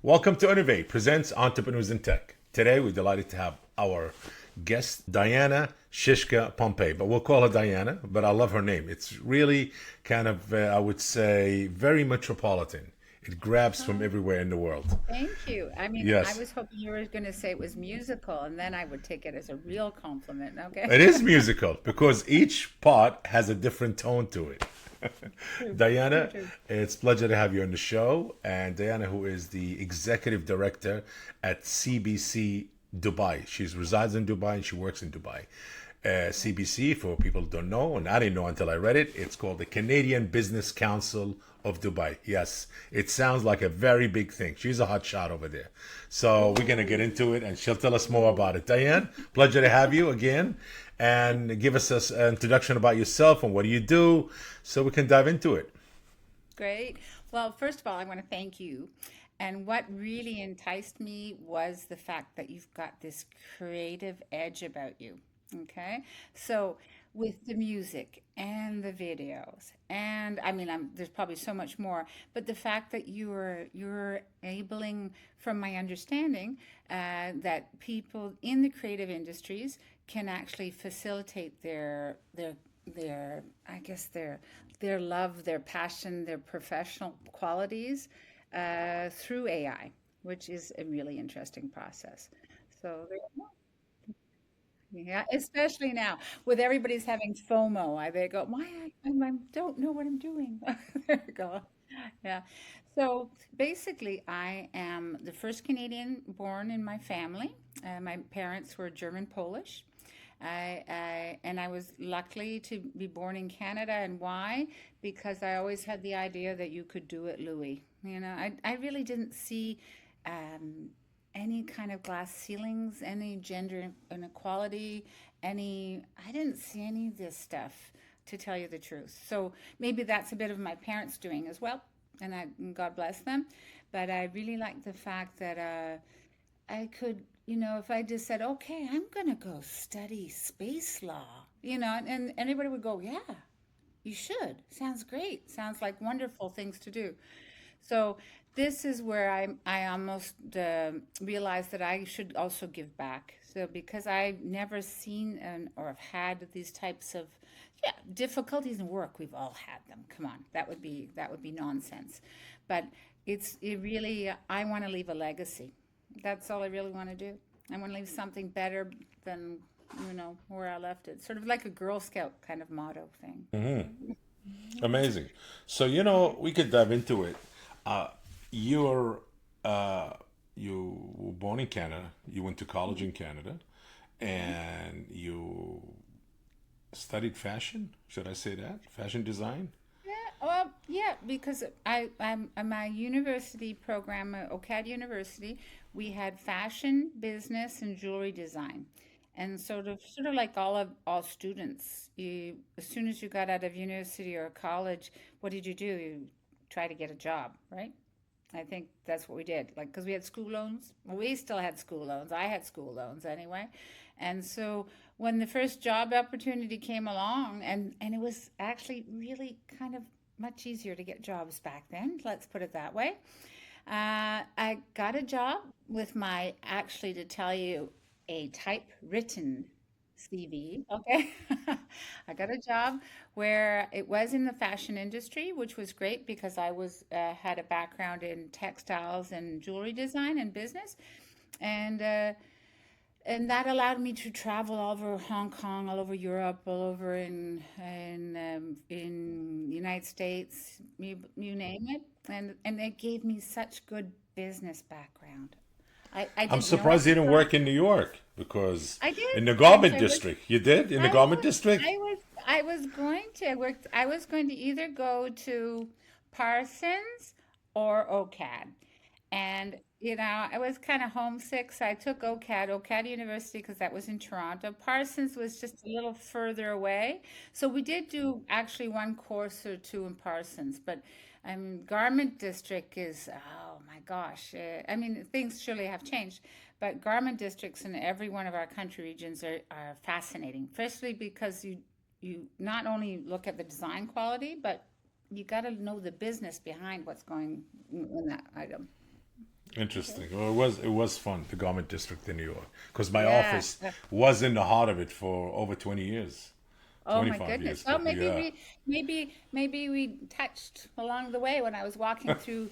Welcome to INNOV-8 Presents Entrepreneurs in Tech. Today we're delighted to have our guest, Diana Szyszka Pompei, but we'll call her Diana, but I love her name. It's really kind of, I would say, very metropolitan. It grabs from Oh, everywhere in the world. thank you. I mean, I Yes, was hoping you were going to say it was musical, and then I would take it as a real compliment. Okay. it is musical because each part has a different tone to it. True, true, Diana, true. it's a pleasure to have you on the show. And Diana, who is the executive director at CBC Dubai. She resides in Dubai and she works in Dubai. CBC, for people who don't know, and I didn't know until I read it, it's called the Canadian Business Council of Dubai. Yes, it sounds like a very big thing. She's a hot shot over there. So we're going to get Ooh, into it and she'll tell us more ooh. about it. Diane, pleasure to have you again and give us an introduction about yourself and what do you do so we can dive into it. Great. Well, first of all, I want to thank you. And what really enticed me was the fact that you've got this creative edge about you. Okay. So, with the music and the videos, and I mean, there's probably so much more, but the fact that you're enabling, from my understanding, that people in the creative industries can actually facilitate their I guess their love, their passion, their professional qualities through AI, which is a really interesting process. So there you go. Yeah, especially now with everybody's having FOMO. They go, why I don't know what I'm doing. There you go. Yeah. So basically, I am the first Canadian born in my family. My parents were German Polish. And I was lucky to be born in Canada. And why? Because I always had the idea that you could do it, Louis. I really didn't see um, any kind of glass ceilings, any gender inequality, I didn't see any of this stuff, to tell you the truth. So maybe that's a bit of my parents doing as well. And God bless them. But I really like the fact that I could, if I just said, okay, I'm going to go study space law, and anybody would go, yeah, you should. Sounds great. Sounds like wonderful things to do. So this is where I almost realized that I should also give back. So because I've never seen or have had these types of difficulties in work, we've all had them. Come on, that would be nonsense. But it really I want to leave a legacy. That's all I really want to do. I want to leave something better than where I left it. Sort of like a Girl Scout kind of motto thing. Amazing. So, we could dive into it. Uh, you're, uh, you were born in Canada, you went to college in Canada, Okay. and you studied fashion. Should I say that? Fashion design? Yeah, well, yeah, because I'm my university program, OCAD University, we had fashion, business, and jewelry design, and sort of like all students, as soon as you got out of university or college, what did you do? You try to get a job, right? I think that's what we did. Like, because we had school loans. Well, we still had school loans. I had school loans anyway. And so when the first job opportunity came along, and it was actually really kind of much easier to get jobs back then, let's put it that way. I got a job with actually, to tell you, a typewritten CV. Okay. I got a job where it was in the fashion industry, which was great because I had a background in textiles and jewelry design and business. And and that allowed me to travel all over Hong Kong, all over Europe, all over in the United States, you name it, and it gave me such good business background. I I'm didn't know surprised you anything didn't about. work in New York because I did in the garment actually. district, you did in the I garment was district. I was going to work. I was going to either go to Parsons or OCAD. And, I was kind of homesick, so I took OCAD University, because that was in Toronto. Parsons was just a little further away. So we did do actually one course or two in Parsons, but Garment District is, oh my gosh. I mean, things surely have changed, but garment districts in every one of our country regions are fascinating, especially because you not only look at the design quality, but you got to know the business behind what's going in that item. Interesting. Well, it was fun, the garment district in New York, because my Yeah. office was in the heart of it for over 20 years, Oh my 25 goodness. years. Well, But yeah, maybe we touched along the way when I was walking through,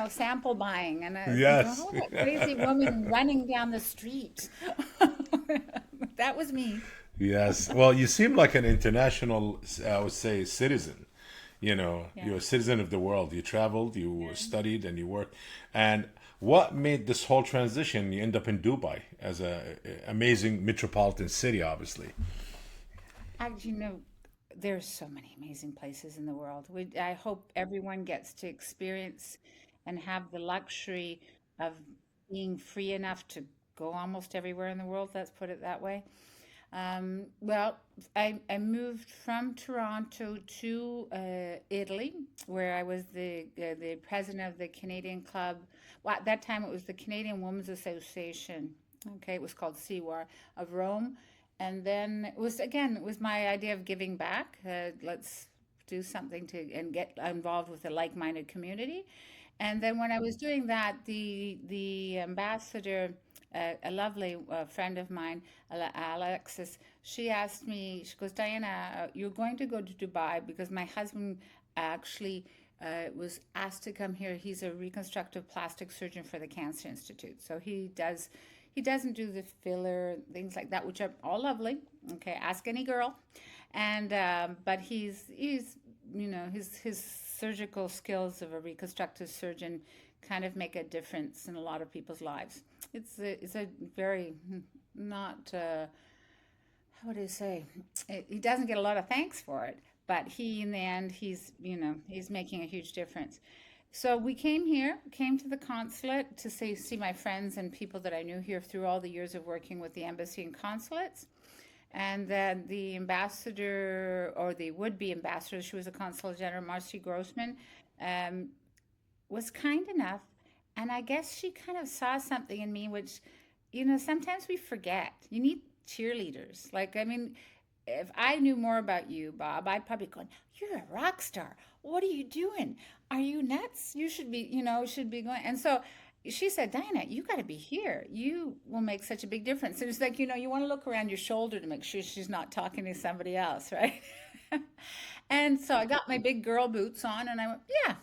sample buying, and I was thinking, yes, oh, that crazy woman running down the street. That was me. yes. Well, you seem like an international, I would say, citizen. Yeah. You're a citizen of the world. You traveled, you Yeah. studied, and you worked. And what made this whole transition? You end up in Dubai as a amazing metropolitan city, obviously. I, you know, there's so many amazing places in the world. I hope everyone gets to experience and have the luxury of being free enough to go almost everywhere in the world. Let's put it that way. Well, I moved from Toronto to Italy, where I was the president of the Canadian Club. Well, at that time, it was the Canadian Women's Association. Okay, it was called CWAR of Rome, and then it was my idea of giving back. Let's do something to and get involved with a like-minded community. And then when I was doing that, the ambassador, a lovely friend of mine, Alexis, she asked me, she goes, Diana, you're going to go to Dubai because my husband actually was asked to come here. He's a reconstructive plastic surgeon for the Cancer Institute. So he doesn't do the filler, things like that, which are all lovely. Okay, ask any girl. And but he's his surgical skills of a reconstructive surgeon kind of make a difference in a lot of people's lives. It's a very not how would I say, he doesn't get a lot of thanks for it, but he in the end he's making a huge difference. So we came to the consulate to see my friends and people that I knew here through all the years of working with the embassy and consulates. And then the ambassador, or the would-be ambassador, she was a consul general, Marcy Grossman, um, was kind enough. And I guess she kind of saw something in me, which, sometimes we forget. You need cheerleaders. Like, I mean, if I knew more about you, Bob, I'd probably go, you're a rock star. What are you doing? Are you nuts? You should be going. And so she said, Diana, you got to be here. You will make such a big difference. And it's like, you want to look around your shoulder to make sure she's not talking to somebody else, right? And so I got my big girl boots on and I went, yeah,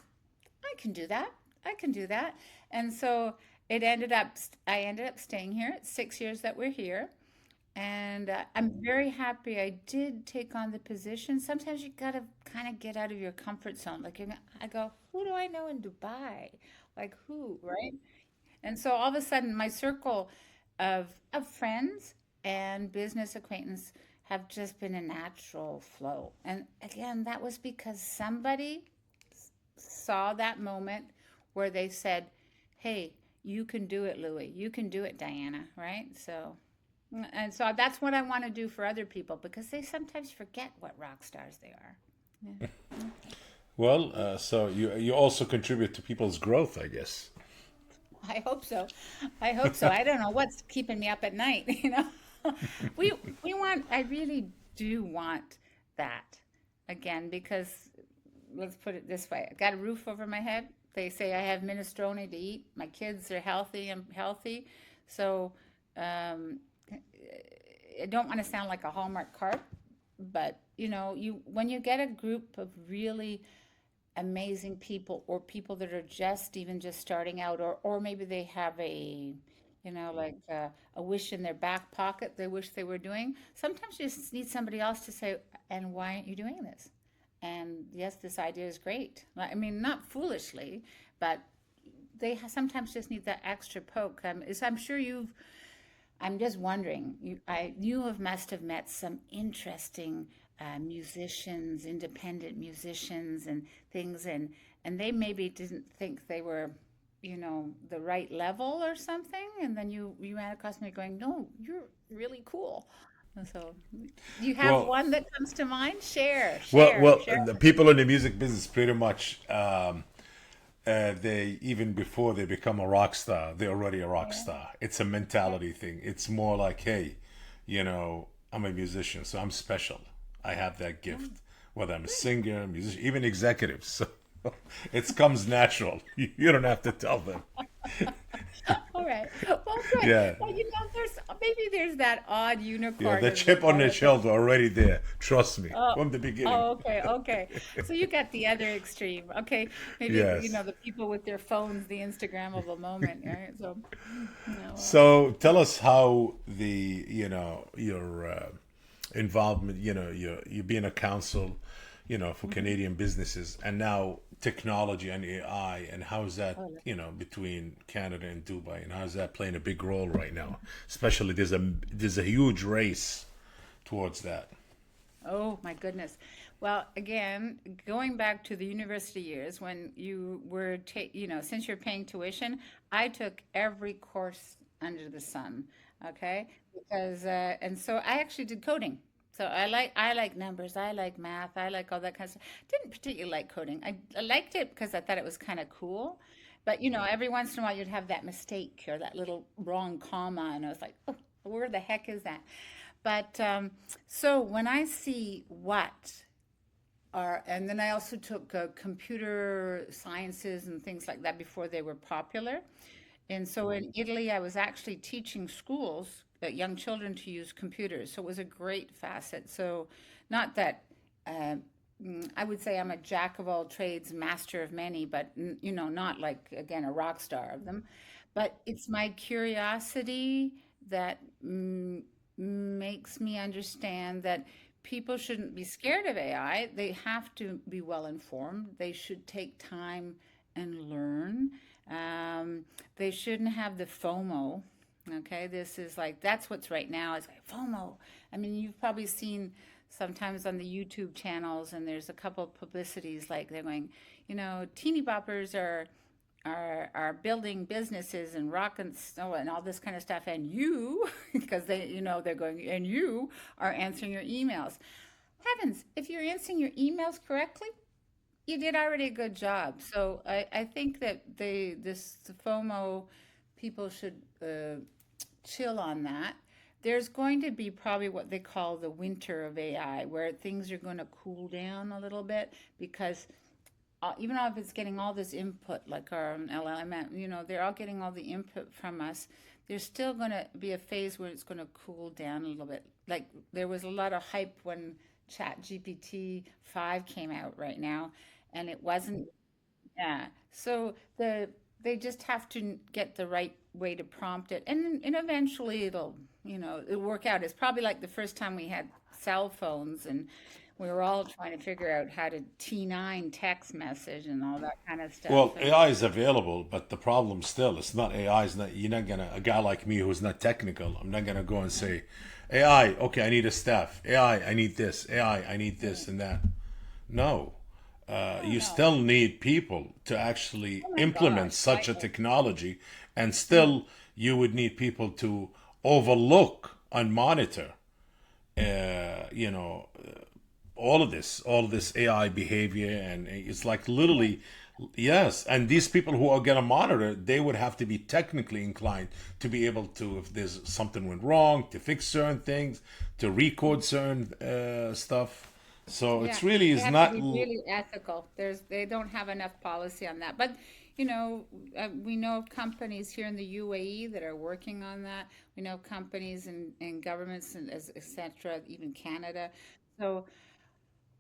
I can do that. I can do that. And so I ended up staying here. It's 6 years that we're here. And I'm very happy I did take on the position. Sometimes you got to kind of get out of your comfort zone. Like, I go, who do I know in Dubai? Like, who, right? And so all of a sudden, my circle of friends and business acquaintance have just been a natural flow. And again, that was because somebody saw that moment where they said, "Hey, you can do it, Louie. You can do it, Diana." Right? And so that's what I want to do for other people because they sometimes forget what rock stars they are. Yeah. Well, so you also contribute to people's growth, I guess. I hope so. I hope so. I don't know what's keeping me up at night, We I really do want that again because let's put it this way. I got a roof over my head. They say I have minestrone to eat. My kids are healthy. I'm healthy. So um, I don't want to sound like a Hallmark card, but you when you get a group of really amazing people or people that are just starting out or maybe they have like a wish in their back pocket they wish they were doing. Sometimes you just need somebody else to say, and why aren't you doing this? And yes, this idea is great. I mean, not foolishly, but sometimes just need that extra poke. I'm sure I'm just wondering, you must have met some interesting musicians, independent musicians, and things, and they maybe didn't think they were, the right level or something, and then you ran across me going, no, you're really cool. And so, do you have Well, one that comes to mind? Share, well, share, well, share. the people in the music business pretty much they even before they become a rock star, they're already a rock Yeah, star. It's a yeah, mentality thing. It's more like, hey, I'm a musician, so I'm special. I have that yeah. gift. Whether I'm a Good. singer, musician, even executives. So it comes natural. You don't have to tell them. good. Yeah. Well, there's maybe there's that odd Yeah, unicorn the in the chip on the forest. shelf already there. Trust me, Oh, from the beginning. oh, okay, okay. So you got the other extreme. Okay, maybe Yes. the people with their phones, the Instagrammable moment, right? So, well, So tell us how the your involvement, you being a council, for mhm. Canadian businesses, and now technology and AI, and how's that, Oh, yeah. between Canada and Dubai, and how's that playing a big role right now? Especially there's a huge race towards that. Oh my goodness. Well, again, going back to the university years when you were, since you're paying tuition, I took every course under the sun. Okay, because and so I actually did coding. So I like numbers, I like math, I like all that kind of stuff. Didn't particularly like coding. I liked it because I thought it was kind of cool. But every once in a while you'd have that mistake or that little wrong comma, and I was like, oh, where the heck is that? But so when I see what are, and then I also took computer sciences and things like that before they were popular. And so in Italy, I was actually teaching schools, young children to use computers. So it was a great facet. So not that uh, I would say I'm a jack of all trades, master of many, but not like again a rock star of them. But it's my curiosity that makes me understand that people shouldn't be scared of AI. They have to be well informed. They should take time and learn. They shouldn't have the FOMO. Okay, this is like that's what's right now. It's like FOMO. I mean, you've probably seen sometimes on the YouTube channels, and there's a couple of publicities like they're going, teeny boppers are building businesses and rock and snow and all this kind of stuff, and you, because they're going, and you are answering your emails. Heavens, if you're answering your emails correctly, you did already a good job. So I think that this FOMO, people should chill on that. There's going to be probably what they call the winter of AI, where things are going to cool down a little bit because even if it's getting all this input, like our LLM, they're all getting all the input from us. There's still going to be a phase where it's going to cool down a little bit. Like there was a lot of hype when Chat GPT 5 came out right now, and it wasn't, yeah. So they just have to get the right way to prompt it, and eventually it'll work out. It's probably like the first time we had cell phones, and we were all trying to figure out how to T9 text message and all that kind of stuff. Well, And AI is available, but the problem still, it's not AI. Is not, you're not gonna, a guy like me who's not technical, I'm not gonna go and say, AI, okay, I need a staff. AI, I need this. AI, I need this and that. No, oh you no, still need people to actually oh my implement gosh, such a technology, and still you would need people to overlook and monitor, uh, you know, all of this AI behavior, and it's like literally, yes. And these people who are gonna monitor, they would have to be technically inclined to be able to, if there's something went wrong, to fix certain things, to recode certain stuff. So yeah, it's really they is have to not. be really ethical. They don't have enough policy on that. But we know of companies here in the UAE that are working on that. We know companies and governments and etc. Even Canada. So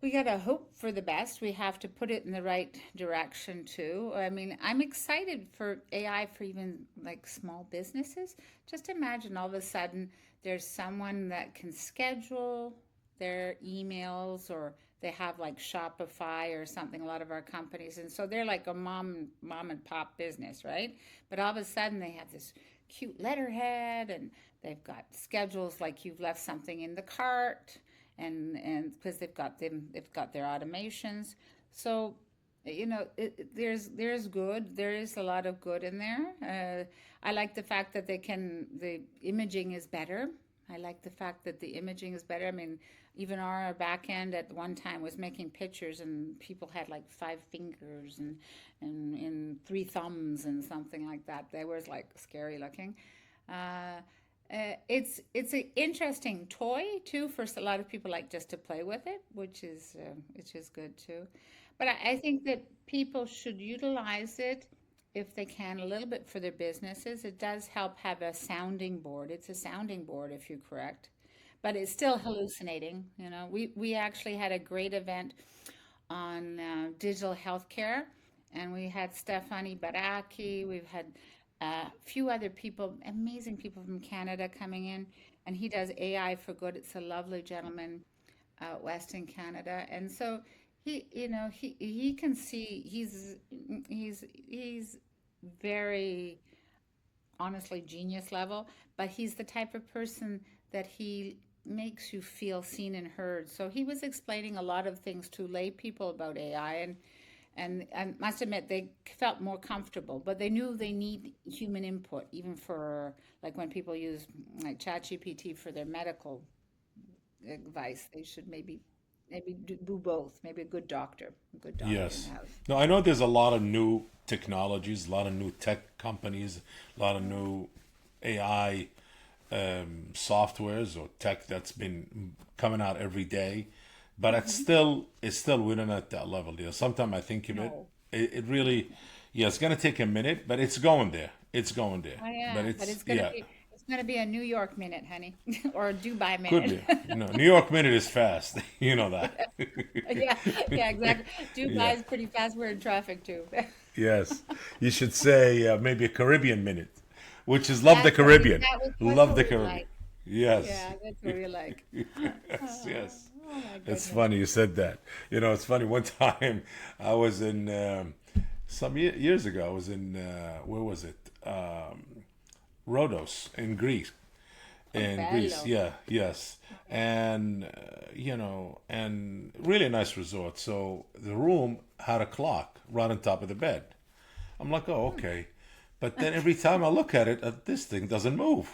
we got to hope for the best. We have to put it in the right direction too. I mean, I'm excited for AI for even like small businesses. Just imagine all of a sudden there's someone that can schedule their emails, or they have like Shopify or something, a lot of our companies. And so they're like a mom and pop business, right? But all of a sudden they have this cute letterhead, and they've got schedules like you've left something in the cart, and because they've got their automations. So there's good, there is a lot of good in there. I like the fact that the imaging is better. I like the fact that the imaging is better. I mean, even our back end at one time was making pictures, and people had like 5 fingers and 3 thumbs and something like that. They was like scary looking. uh, it's an interesting toy too for a lot of people, like just to play with it, which is good too. But I think that people should utilize it if they can, a little bit for their businesses. It does help have a sounding board. It's a sounding board, if you're correct, but it's still hallucinating. You know, we actually had a great event on digital healthcare, and we had Stefani Baraki. We've had a few other people, amazing people from Canada coming in, and he does AI for good. It's a lovely gentleman out west in Canada, and so he can see he's very honestly genius level, but he's the type of person that he makes you feel seen and heard. So he was explaining a lot of things to lay people about AI, and I must admit they felt more comfortable, but they knew they need human input, even for like when people use like ChatGPT for their medical advice. They should maybe do both. Maybe a good doctor in the Yes. house. No, I know there's a lot of new technologies, a lot of new tech companies, a lot of new AI softwares or tech that's been coming out every day, but it's still we're not at that level. You know, sometimes I think of it, No. it really, yeah, it's gonna take a minute, but it's going there. It's going there. Oh But yeah, but it's yeah, it's gonna be a New York minute, honey, or a Dubai could minute. be. No, New York minute is fast. You know that. Yeah, yeah, exactly. Yeah. Dubai is pretty fast. We're in traffic too. Yes. You should say maybe a Caribbean minute, which is love the That's what we Caribbean. that's Love what the we Caribbean. like. Yes. Yeah, that's what we like. Yes, Oh, yes. oh my It's goodness. funny you said that. You know, it's funny. One time I was in, some years ago, I was in, where was it? Rhodos in Greece. Oh, In Greece, bello. yeah, yes. And, and really nice resort. So the room had a clock right on top of the bed. I'm like, oh, okay. But then every time I look at it, this thing doesn't move.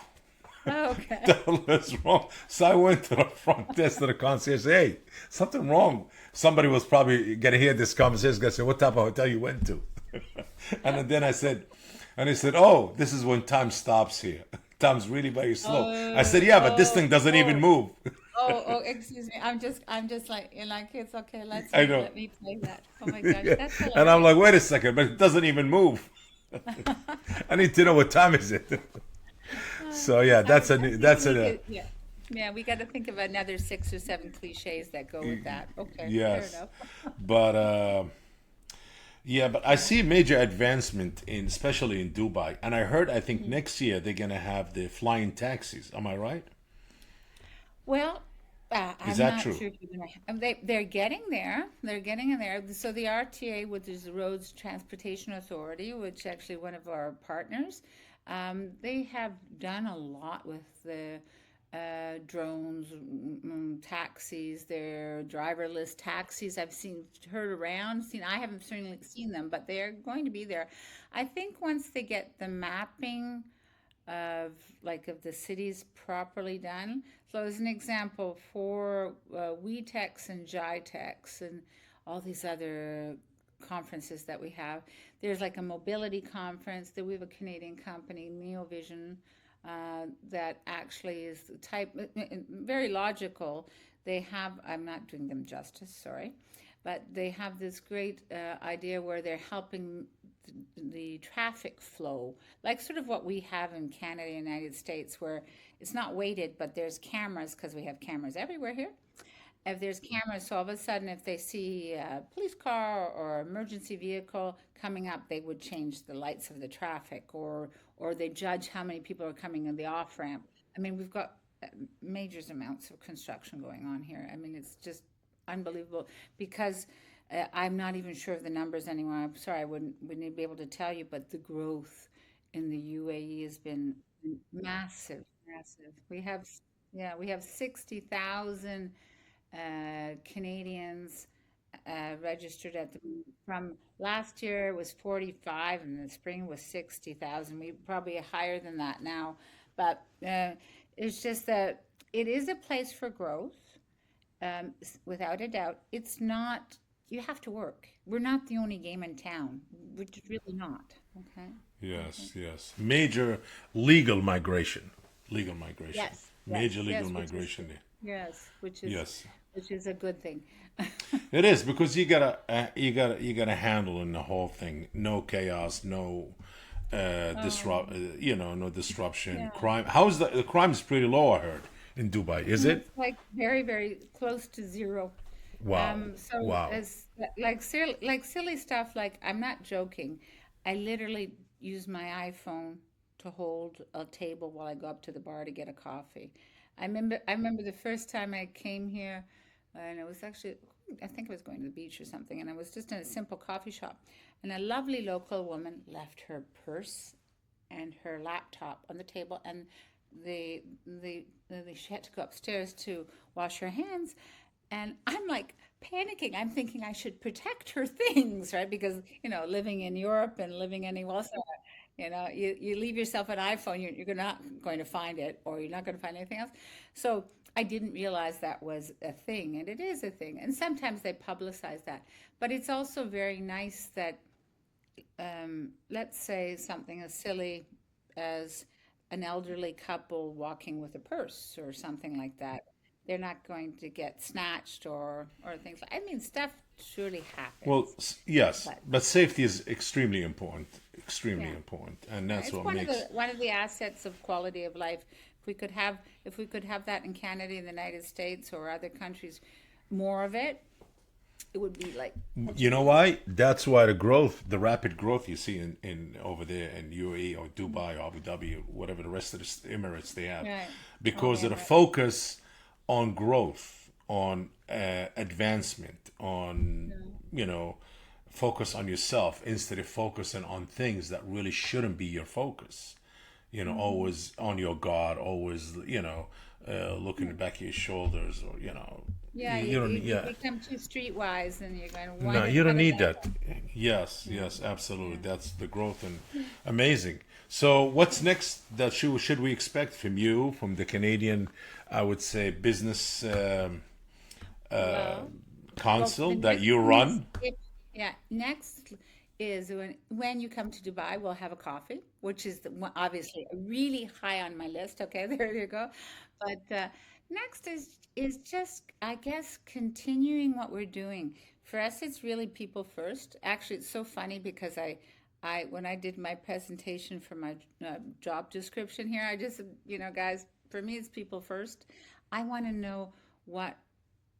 Oh, okay. The hell is wrong? So I went to the front desk to the concierge. Hey, something wrong. Somebody was probably gonna hear this conversation. Gonna say, "What type of hotel you went to?" And then I said, and he said, "Oh, this is when time stops here. Time's really very slow." I said, "Yeah, but this Oh, thing doesn't even oh, move." oh, excuse me. I'm just like, you're like, it's okay. I know. Let me play that. Oh my gosh, Yeah. that's And I'm hilarious. like, wait a second, but it doesn't even move. I need to know what time is it. So yeah, I think that's we a could, yeah. Yeah, we got to think of another six or seven cliches that go with that. Okay, fair yes. enough. But yeah, but I see major advancement in, especially in Dubai. And I think next year they're gonna have the flying taxis. Am I right? Well, Is I'm that not true? sure if you're gonna. They're getting there. They're getting in there. So the RTA, which is the Roads Transportation Authority, which actually one of our partners, they have done a lot with the drones, taxis. Their driverless taxis. I've seen, heard around. Seen. I haven't certainly seen them, but they're going to be there. I think once they get the mapping of the cities properly done. So as an example, for WeTex and GITEX and all these other conferences that we have, there's like a mobility conference that we have a Canadian company, Neovision, that actually is the type very logical. They have, I'm not doing them justice, sorry, but they have this great idea where they're helping the traffic flow, like sort of what we have in Canada and United States, where it's not weighted, but there's cameras because we have cameras everywhere here. If there's cameras, so all of a sudden, if they see a police car or emergency vehicle coming up, they would change the lights of the traffic, or they judge how many people are coming in the off ramp. I mean, we've got major amounts of construction going on here. I mean, it's just unbelievable because I'm not even sure of the numbers anymore. I'm sorry, I wouldn't be able to tell you, but the growth in the UAE has been massive, massive. We have 60,000 Canadians registered at the from last year it was 45 and the spring was 60,000. We probably higher than that now, but it's just that it is a place for growth, without a doubt. It's not, you have to work. We're not the only game in town. We're just really not. Okay. Okay. Yes, yes. Major legal migration. Legal migration. Yes, Major yes, legal yes, migration there. yes, Yes. which is a good thing. It is because you gotta handle in the whole thing. No chaos, no disrupt. Um, No disruption. yeah. Crime. How's the crime is pretty low? I heard in Dubai. Is it? It's like very, very close to zero. Wow. So Wow. as like silly stuff, like I'm not joking. I literally use my iPhone to hold a table while I go up to the bar to get a coffee. I remember the first time I came here, and it was actually I think I was going to the beach or something, and I was just in a simple coffee shop, and a lovely local woman left her purse and her laptop on the table, and she had to go upstairs to wash her hands, and I'm like panicking. I'm thinking I should protect her things, right? Because living in Europe and living anywhere else, you leave yourself an iPhone, you're not going to find it, or you're not going to find anything else. So I didn't realize that was a thing, and it is a thing. And sometimes they publicize that, but it's also very nice that let's say something as silly as an elderly couple walking with a purse or something like that. They're not going to get snatched or things like. I mean, stuff surely Well, happens, yes, but but safety is extremely yeah, important, and yeah. that's It's what makes. one of the assets of quality of life. If we could have that in Canada, in the United States, or other countries, more of it, it would be like such a You know boon. why? That's why the rapid growth you see in over there in UAE or Dubai, Abu Dhabi, whatever the rest of the Emirates they have, Right. All the because of the Emirates. focus on growth, on advancement, on Yeah. you know, focus on yourself instead of focusing on things that really shouldn't be your focus. Hmm. Always on your guard, always looking Yeah. back at your shoulders, or Yeah, you don't. you Yeah. become too streetwise, and you're going, No, you how don't did need that that. happen? Yes, Yeah, yes, absolutely. yeah. That's the growth and amazing. So, what's next that should we expect from you, from the Canadian, I would say, business uh, Well, well, council the that next you thing is run? if yeah, next is when you come to Dubai, we'll have a coffee, which is obviously really high on my list. Okay, there you go. But next is just, I guess, continuing what we're doing. For us, it's really people first. Actually, it's so funny because I when I did my presentation for my job description here, I just, guys, for me, it's people first. I want to know what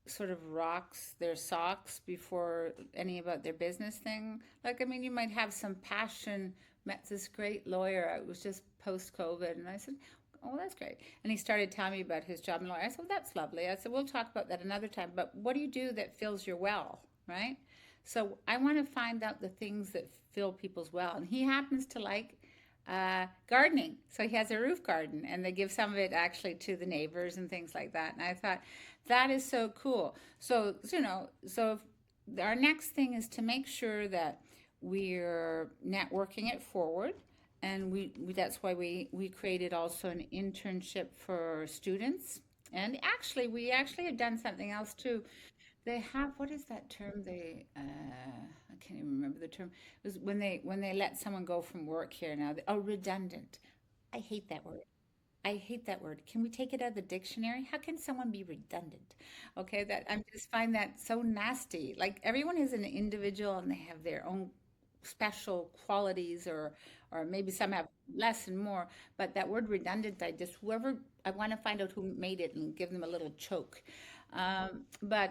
sort of rocks their socks before any about their business thing. Like, I mean, you might have some passion. Met this great lawyer. It was just post COVID, and I said, "Oh, that's great." And he started telling me about his job in law. I said, "Well, that's lovely." I said, "We'll talk about that another time." But what do you do that fills your well, right? So I want to find out the things that fill people's well, and he happens to like gardening. So he has a roof garden, and they give some of it actually to the neighbors and things like that. And I thought that is so cool. So our next thing is to make sure that we're networking it forward. And that's why we created also an internship for students. And actually, we actually have done something else too. They have, what is that term? I can't even remember the term. It was when they let someone go from work here now. Oh, redundant. I hate that word. I hate that word. Can we take it out of the dictionary? How can someone be redundant? Okay, that I just find that so nasty. Like everyone is an individual and they have their own special qualities, or maybe some have less and more. But that word redundant, I want to find out who made it and give them a little choke. But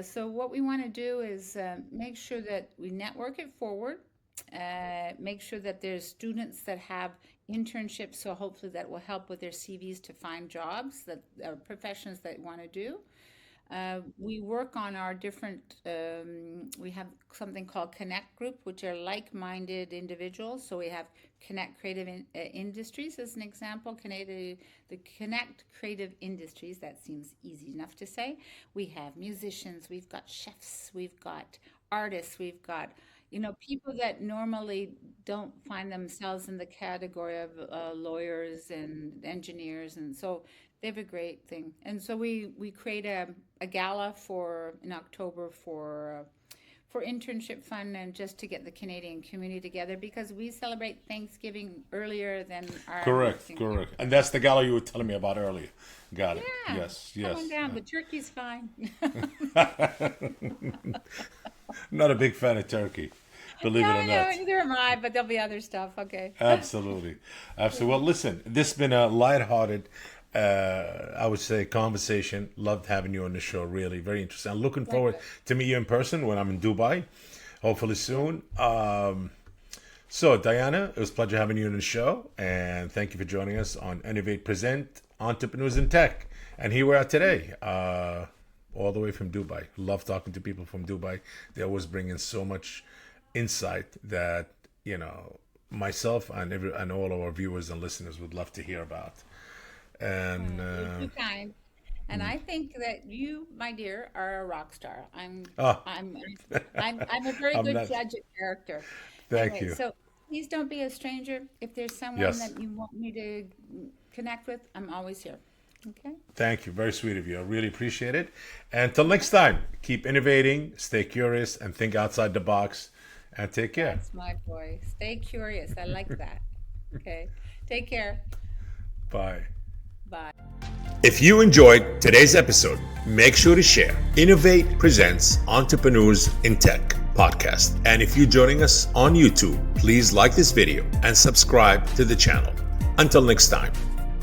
so what we want to do is make sure that we network it forward, make sure that there's students that have internships, so hopefully that will help with their CVs to find jobs that are professions they want to do. We work on our different, we have something called Connect Group, which are like minded individuals. So we have Connect Creative Industries as an example. The Connect Creative Industries, that seems easy enough to say. We have musicians, we've got chefs, we've got artists, we've got people that normally don't find themselves in the category of lawyers and engineers, and so they have a great thing. And so we create a gala for in October for internship fun and just to get the Canadian community together, because we celebrate Thanksgiving earlier than our Correct. And that's the gala you were telling me about earlier. Got it. Yeah, Yes. come on down. The turkey's fine. Not a big fan of turkey, believe it No, or no, not. neither am I, but there'll be other stuff. Okay. Absolutely. Well, listen, this has been a lighthearted, I would say, conversation. Loved having you on the show. Really, very interesting. I'm looking forward to meet you in person when I'm in Dubai, hopefully soon. So, Diana, it was a pleasure having you on the show, and thank you for joining us on INNOV-8 Present Entrepreneurs in Tech. And here we are today, all the way from Dubai. Love talking to people from Dubai. They always bring in so much insight that, myself and all of our viewers and listeners would love to hear about. And You're too kind. And I think that you, my dear, are a rock star. I'm oh, I'm I'm a very I'm good not. judge of character. Thank Anyway, you. so please don't be a stranger. If there's someone Yes. that you want me to connect with, I'm always here. Okay? Thank you. Very sweet of you. I really appreciate it. And until next time, keep innovating, stay curious, and think outside the box. And take care. That's my boy. Stay curious. I like that. Okay. Take care. Bye. Bye. If you enjoyed today's episode, make sure to share INNOV-8 Presents Entrepreneurs in Tech podcast. And if you're joining us on YouTube, please like this video and subscribe to the channel. Until next time.